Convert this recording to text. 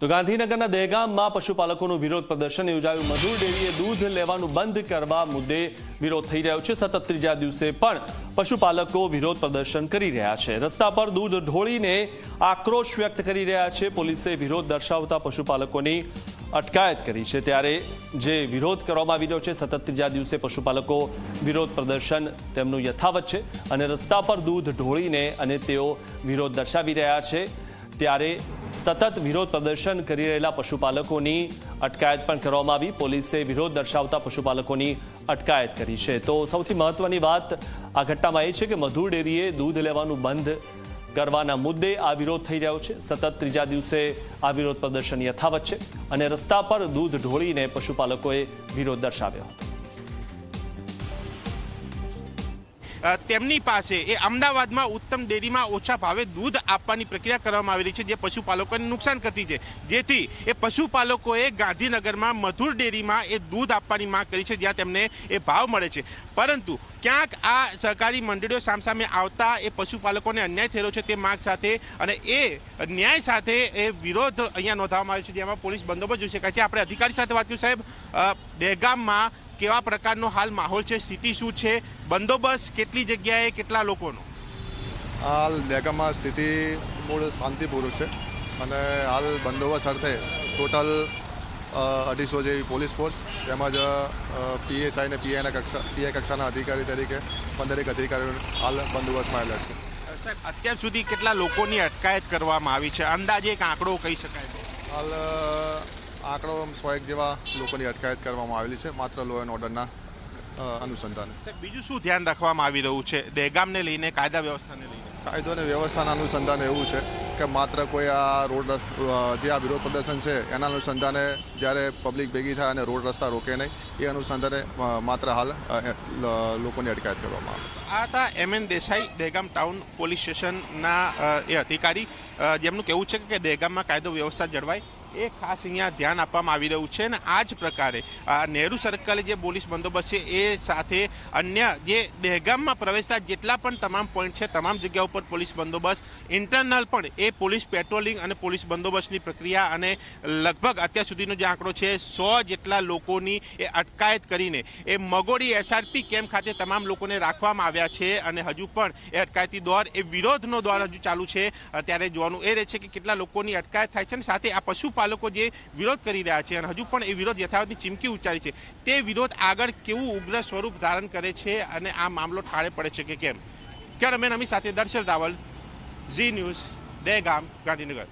તો ગાંધીનગરના દહેગામમાં પશુપાલકોનું વિરોધ પ્રદર્શન યોજાયું। મધુર ડેરીએ દૂધ લેવાનું બંધ કરવા મુદ્દે વિરોધ થઈ રહ્યો છે। સતત ત્રીજા દિવસે પણ પશુપાલકો વિરોધ પ્રદર્શન કરી રહ્યા છે। રસ્તા પર દૂધ ઢોળીને આક્રોશ વ્યક્ત કરી રહ્યા છે। પોલીસે વિરોધ દર્શાવતા પશુપાલકોની અટકાયત કરી છે। ત્યારે જે વિરોધ કરવામાં આવી રહ્યો છે, સતત ત્રીજા દિવસે પશુપાલકો વિરોધ પ્રદર્શન તેમનું યથાવત છે અને રસ્તા પર દૂધ ઢોળીને અને તેઓ વિરોધ દર્શાવી રહ્યા છે। ત્યારે સતત વિરોધ પ્રદર્શન કરી રહેલા પશુપાલકોની અટકાયત પણ કરવામાં આવી। પોલીસે વિરોધ દર્શાવતા પશુપાલકોની અટકાયત કરી છે। તો સૌથી મહત્વની વાત આ ઘટનામાં એ છે કે મધુર ડેરીએ દૂધ લેવાનું બંધ કરવાના મુદ્દે આ વિરોધ થઈ રહ્યો છે। સતત ત્રીજા દિવસે આ વિરોધ પ્રદર્શન યથાવત છે અને રસ્તા પર દૂધ ઢોળીને પશુપાલકોએ વિરોધ દર્શાવ્યો હતો। તેમની પાસે એ અમદાવાદમાં ઉત્તમ ડેરીમાં ઓછા ભાવે દૂધ આપવાની પ્રક્રિયા કરવામાં આવેલી છે, જે પશુપાલકોને નુકસાન કરતી છે। જેથી એ પશુપાલકોએ ગાંધીનગરમાં મધુર ડેરીમાં એ દૂધ આપવાની માંગ કરી છે, જ્યાં તેમને એ ભાવ મળે છે। પરંતુ ક્યાંક આ સહકારી મંડળીઓ સામસામે આવતા એ પશુપાલકોને અન્યાય થયેલો છે તે માંગ સાથે અને એ ન્યાય સાથે એ વિરોધ અહીંયા નોંધવામાં આવ્યો છે, જેમાં પોલીસ બંદોબસ્ત જોઈ શકાય છે। આપણે અધિકારી સાથે વાત કરી, સાહેબ, દહેગામમાં કેવા પ્રકારનો હાલ માહોલ છે, સ્થિતિ શું છે, બંદોબસ્ત કેટલી જગ્યાએ, કેટલા લોકોનો? હાલ દહેગામમાં સ્થિતિ મૂળ શાંતિપૂર્વક છે અને હાલ બંદોબસ્ત અર્થે ટોટલ 250 જેવી પોલીસ ફોર્સ તેમજ પીએસઆઈ અને પીઆઈ કક્ષાના અધિકારી તરીકે 15 અધિકારીઓ હાલ બંદોબસ્તમાં આવેલા છે। સાહેબ, અત્યાર સુધી કેટલા લોકોની અટકાયત કરવામાં આવી છે? અંદાજે એક આંકડો કહી શકાય છે? હાલ આંકડો 100 જેવા લોકોની અટકાયત કરવામાં આવેલી છે, માત્ર લો એન્ડ ઓર્ડરના અનુસંધાને। બીજું શું ધ્યાન રાખવામાં આવી રહ્યું છે દહેગામને લઈને, કાયદા વ્યવસ્થાને લઈને? કાયદો અને વ્યવસ્થાના અનુસંધાને એવું છે કે માત્ર કોઈ આ રોડ જે આ વિરોધ પ્રદર્શન છે એના અનુસંધાને જ્યારે પબ્લિક ભેગી થાય અને રોડ રસ્તા રોકે નહીં, એ અનુસંધાને માત્ર હાલ લોકોની અટકાયત કરવામાં આવે છે। આ હતા MN Desai, Dahegam town police સ્ટેશનના એ અધિકારી, જેમનું કહેવું છે કે દહેગામમાં કાયદો વ્યવસ્થા જળવાય એ ખાસ અહીંયા ધ્યાન આપવામાં આવી રહ્યું છે। અને આ જ પ્રકારે નહેરુ સર્કલે જે પોલીસ બંદોબસ્ત છે એ સાથે અન્ય જે દહેગામમાં પ્રવેશતા જેટલા પણ તમામ પોઈન્ટ છે, તમામ જગ્યા ઉપર પોલીસ બંદોબસ્ત, ઇન્ટરનલ પણ એ પોલીસ પેટ્રોલિંગ અને પોલીસ બંદોબસ્તની પ્રક્રિયા અને લગભગ અત્યાર સુધીનો જે આંકડો છે 100 જેટલા લોકોની એ અટકાયત કરીને એ મગોડી SRP કેમ્પ ખાતે તમામ લોકોને રાખવામાં આવ્યા છે અને હજુ પણ એ અટકાયતી દોર, એ વિરોધનો દોર હજુ ચાલુ છે। ત્યારે જોવાનું એ રહે છે કે કેટલા લોકોની અટકાયત થાય છે અને સાથે આ પશુપાલકો જે વિરોધ કરી રહ્યા છે અને હજુ પણ એ વિરોધ યથાવતની ચીમકી ઉચ્ચારી છે, તે વિરોધ આગળ કેવું ઉગ્ર સ્વરૂપ ધારણ કરે છે અને આ મામલો ઠાળે પડે છે કે કેમ? કેમેરામેન અમી સાથે દર્શલ રાવલ, ઝી ન્યૂઝ, દહેગામ, ગાંધીનગર।